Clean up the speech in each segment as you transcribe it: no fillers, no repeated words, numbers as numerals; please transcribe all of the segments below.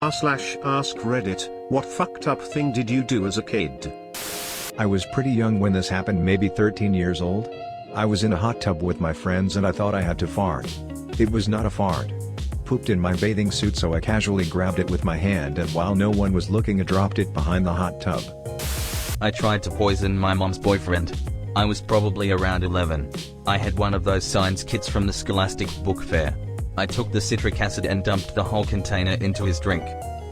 r/AskReddit, what fucked up thing did you do as a kid? I was pretty young when this happened, maybe 13 years old. I was in a hot tub with my friends and I thought I had to fart. It was not a fart. Pooped in my bathing suit, so I casually grabbed it with my hand, and while no one was looking I dropped it behind the hot tub. I tried to poison my mom's boyfriend. I was probably around 11. I had one of those science kits from the Scholastic book fair. I took the citric acid and dumped the whole container into his drink.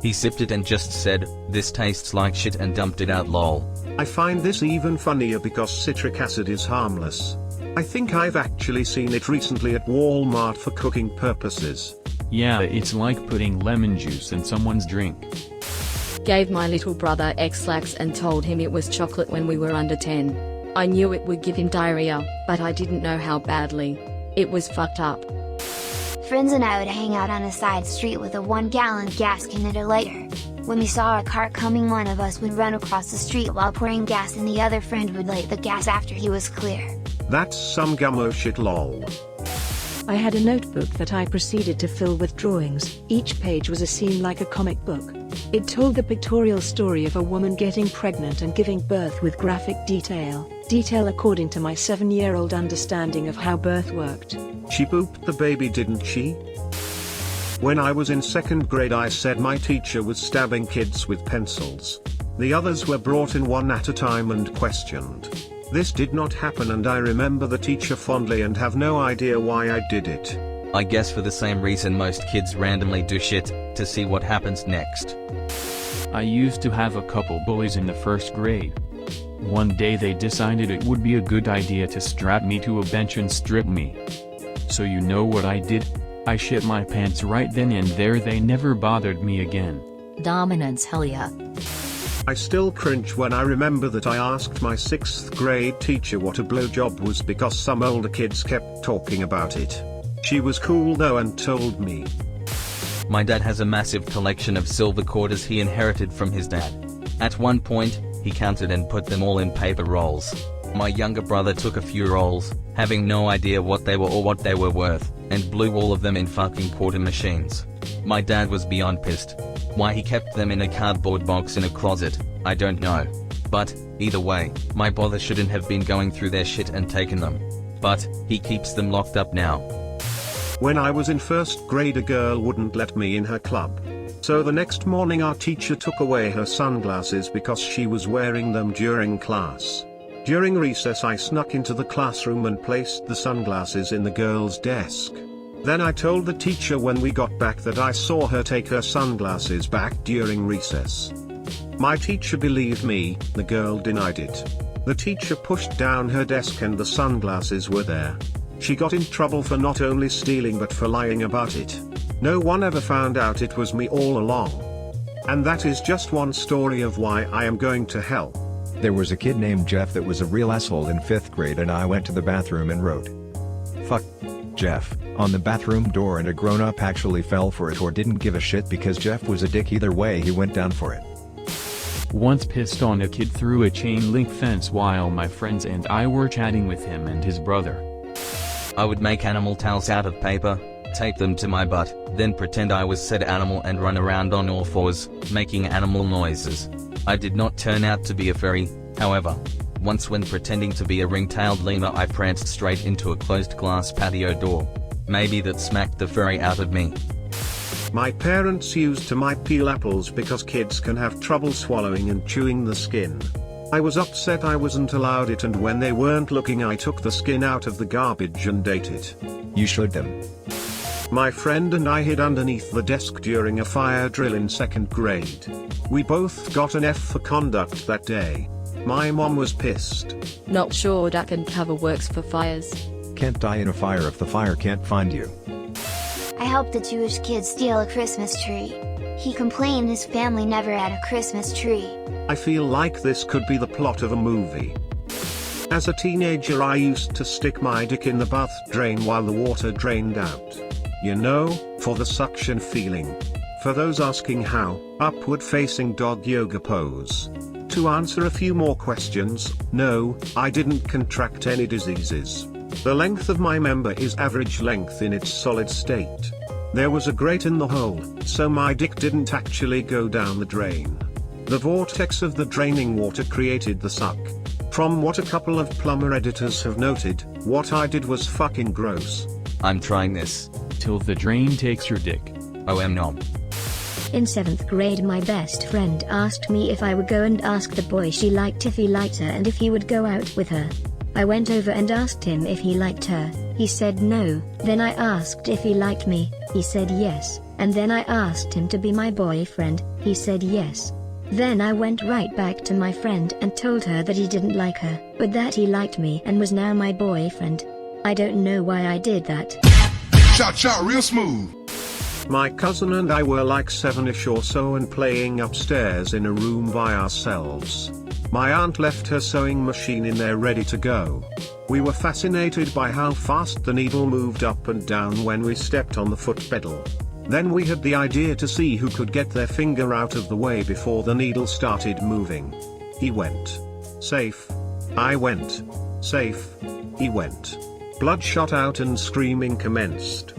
He sipped it and just said, "This tastes like shit," and dumped it out, lol. I find this even funnier because citric acid is harmless. I think I've actually seen it recently at Walmart for cooking purposes. Yeah, it's like putting lemon juice in someone's drink. Gave my little brother X-Lax and told him it was chocolate when we were under 10. I knew it would give him diarrhea, but I didn't know how badly. It was fucked up. Friends and I would hang out on a side street with a 1-gallon gas can and a lighter. When we saw a car coming, one of us would run across the street while pouring gas and the other friend would light the gas after he was clear. That's some gummo shit, lol. I had a notebook that I proceeded to fill with drawings. Each page was a scene like a comic book. It told the pictorial story of a woman getting pregnant and giving birth with graphic detail according to my 7-year-old understanding of how birth worked. She pooped the baby, didn't she? When I was in 2nd grade, I said my teacher was stabbing kids with pencils. The others were brought in one at a time and questioned. This did not happen, and I remember the teacher fondly and have no idea why I did it. I guess for the same reason most kids randomly do shit, to see what happens next. I used to have a couple bullies in the 1st grade. One day they decided it would be a good idea to strap me to a bench and strip me. So you know what I did? I shit my pants right then and there. They never bothered me again. Dominance, hell yeah. I still cringe when I remember that I asked my 6th grade teacher what a blowjob was because some older kids kept talking about it. She was cool though and told me. My dad has a massive collection of silver quarters he inherited from his dad. At one point, he counted and put them all in paper rolls. My younger brother took a few rolls, having no idea what they were or what they were worth, and blew all of them in fucking quarter machines. My dad was beyond pissed. Why he kept them in a cardboard box in a closet, I don't know. But, either way, my brother shouldn't have been going through their shit and taken them. But, he keeps them locked up now. When I was in 1st grade, a girl wouldn't let me in her club. So the next morning our teacher took away her sunglasses because she was wearing them during class. During recess I snuck into the classroom and placed the sunglasses in the girl's desk. Then I told the teacher when we got back that I saw her take her sunglasses back during recess. My teacher believed me, the girl denied it. The teacher pushed down her desk and the sunglasses were there. She got in trouble for not only stealing but for lying about it. No one ever found out it was me all along. And that is just one story of why I am going to hell. There was a kid named Jeff that was a real asshole in 5th grade, and I went to the bathroom and wrote, "Fuck Jeff," on the bathroom door, and a grown-up actually fell for it or didn't give a shit because Jeff was a dick. Either way, he went down for it. Once pissed on a kid through a chain link fence while my friends and I were chatting with him and his brother. I would make animal towels out of paper, tape them to my butt, then pretend I was said animal and run around on all fours, making animal noises. I did not turn out to be a furry, however. Once when pretending to be a ring-tailed lemur I pranced straight into a closed glass patio door. Maybe that smacked the furry out of me. My parents used to peel apples because kids can have trouble swallowing and chewing the skin. I was upset I wasn't allowed it, and when they weren't looking I took the skin out of the garbage and ate it. You should them. My friend and I hid underneath the desk during a fire drill in 2nd grade. We both got an F for conduct that day. My mom was pissed. Not sure duck and cover works for fires. Can't die in a fire if the fire can't find you. I helped a Jewish kid steal a Christmas tree. He complained his family never had a Christmas tree. I feel like this could be the plot of a movie. As a teenager I used to stick my dick in the bath drain while the water drained out. You know, for the suction feeling. For those asking how, upward facing dog yoga pose. To answer a few more questions, no, I didn't contract any diseases. The length of my member is average length in its solid state. There was a grate in the hole, so my dick didn't actually go down the drain. The vortex of the draining water created the suck. From what a couple of plumber editors have noted, what I did was fucking gross. I'm trying this. Till the drain takes your dick. OM nom. In 7th grade, my best friend asked me if I would go and ask the boy she liked if he liked her and if he would go out with her. I went over and asked him if he liked her. He said no. Then I asked if he liked me. He said yes. And then I asked him to be my boyfriend. He said yes. Then I went right back to my friend and told her that he didn't like her, but that he liked me and was now my boyfriend. I don't know why I did that. Shot real smooth. My cousin and I were like 7ish or so and playing upstairs in a room by ourselves. My aunt left her sewing machine in there ready to go. We were fascinated by how fast the needle moved up and down when we stepped on the foot pedal. Then we had the idea to see who could get their finger out of the way before the needle started moving. He went. Safe. I went. Safe. He went. Blood shot out and screaming commenced.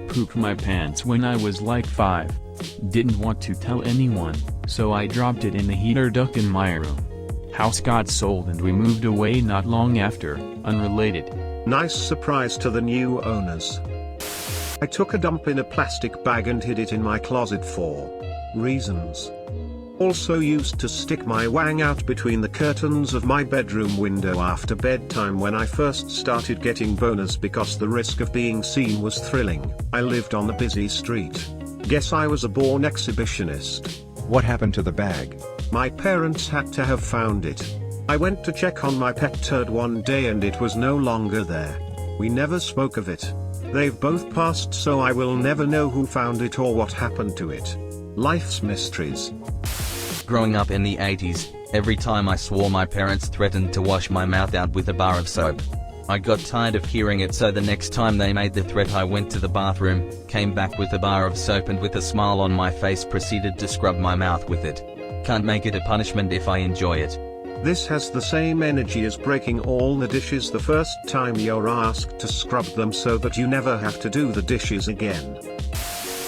Pooped my pants when I was like 5. Didn't want to tell anyone, so I dropped it in the heater duct in my room. House got sold and we moved away not long after, unrelated. Nice surprise to the new owners. I took a dump in a plastic bag and hid it in my closet for reasons. Also used to stick my wang out between the curtains of my bedroom window after bedtime when I first started getting boners because the risk of being seen was thrilling. I lived on a busy street. Guess I was a born exhibitionist. What happened to the bag? My parents had to have found it. I went to check on my pet turd one day and it was no longer there. We never spoke of it. They've both passed, so I will never know who found it or what happened to it. Life's mysteries. Growing up in the 80s, every time I swore my parents threatened to wash my mouth out with a bar of soap. I got tired of hearing it, so the next time they made the threat I went to the bathroom, came back with a bar of soap and with a smile on my face proceeded to scrub my mouth with it. Can't make it a punishment if I enjoy it. This has the same energy as breaking all the dishes the first time you're asked to scrub them so that you never have to do the dishes again.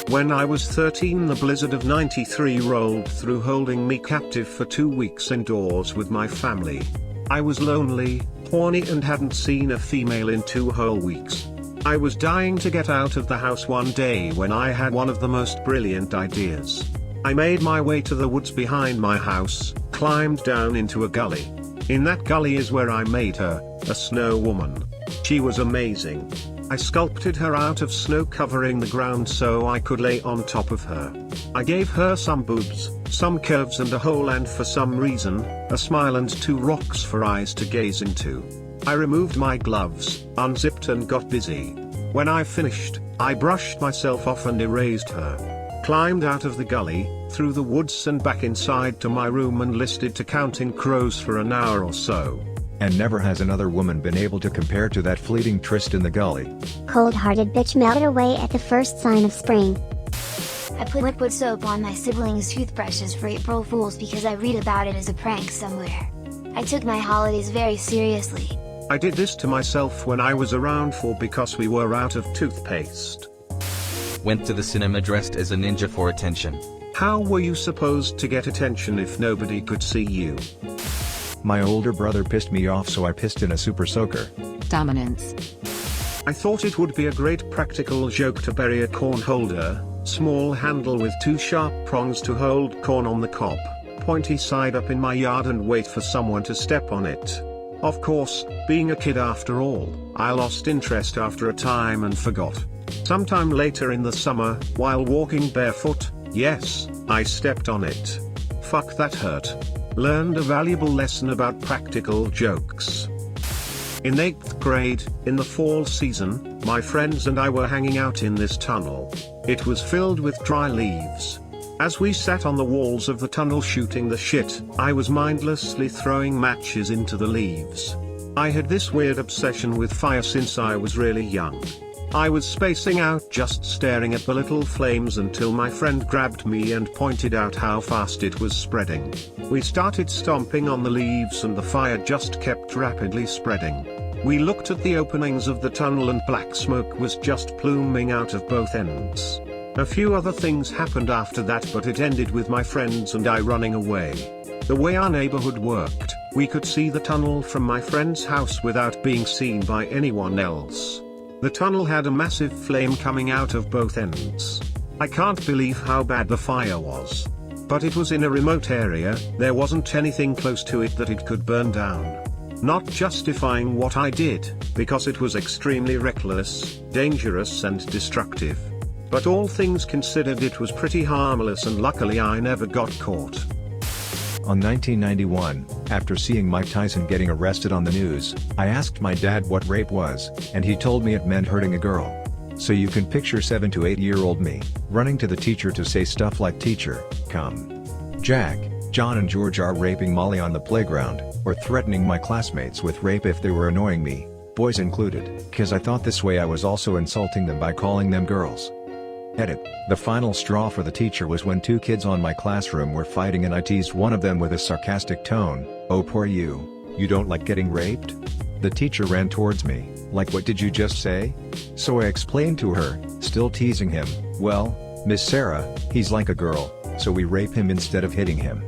When I was 13, the blizzard of '93 rolled through, holding me captive for 2 weeks indoors with my family. I was lonely, horny and hadn't seen a female in 2 whole weeks. I was dying to get out of the house one day when I had one of the most brilliant ideas. I made my way to the woods behind my house, climbed down into a gully. In that gully is where I made her, a snow woman. She was amazing. I sculpted her out of snow covering the ground so I could lay on top of her. I gave her some boobs, some curves and a hole, and for some reason, a smile and 2 rocks for eyes to gaze into. I removed my gloves, unzipped and got busy. When I finished, I brushed myself off and erased her. Climbed out of the gully, through the woods and back inside to my room and listed to counting crows for an hour or so. And never has another woman been able to compare to that fleeting tryst in the gully. Cold-hearted bitch melted away at the first sign of spring. I put liquid soap on my siblings' toothbrushes for April Fools because I read about it as a prank somewhere. I took my holidays very seriously. I did this to myself when I was around 4 because we were out of toothpaste. Went to the cinema dressed as a ninja for attention. How were you supposed to get attention if nobody could see you? My older brother pissed me off, so I pissed in a super soaker. Dominance. I thought it would be a great practical joke to bury a corn holder, small handle with 2 sharp prongs to hold corn on the cob, pointy side up in my yard and wait for someone to step on it. Of course, being a kid after all, I lost interest after a time and forgot. Sometime later in the summer, while walking barefoot, yes, I stepped on it. Fuck, that hurt. Learned a valuable lesson about practical jokes. In 8th grade, in the fall season, my friends and I were hanging out in this tunnel. It was filled with dry leaves. As we sat on the walls of the tunnel shooting the shit, I was mindlessly throwing matches into the leaves. I had this weird obsession with fire since I was really young. I was spacing out, just staring at the little flames, until my friend grabbed me and pointed out how fast it was spreading. We started stomping on the leaves and the fire just kept rapidly spreading. We looked at the openings of the tunnel and black smoke was just pluming out of both ends. A few other things happened after that, but it ended with my friends and I running away. The way our neighborhood worked, we could see the tunnel from my friend's house without being seen by anyone else. The tunnel had a massive flame coming out of both ends. I can't believe how bad the fire was. But it was in a remote area, there wasn't anything close to it that it could burn down. Not justifying what I did, because it was extremely reckless, dangerous and destructive. But all things considered, it was pretty harmless and luckily I never got caught. On 1991, after seeing Mike Tyson getting arrested on the news, I asked my dad what rape was, and he told me it meant hurting a girl. So you can picture 7 to 8-year-old me, running to the teacher to say stuff like, "Teacher, come. Jack, John and George are raping Molly on the playground," or threatening my classmates with rape if they were annoying me, boys included, cause I thought this way I was also insulting them by calling them girls. Edit. The final straw for the teacher was when 2 kids on my classroom were fighting and I teased one of them with a sarcastic tone, "Oh poor you don't like getting raped?" The teacher ran towards me, like, "What did you just say?" So I explained to her, still teasing him, "Well, Miss Sarah, he's like a girl, so we rape him instead of hitting him."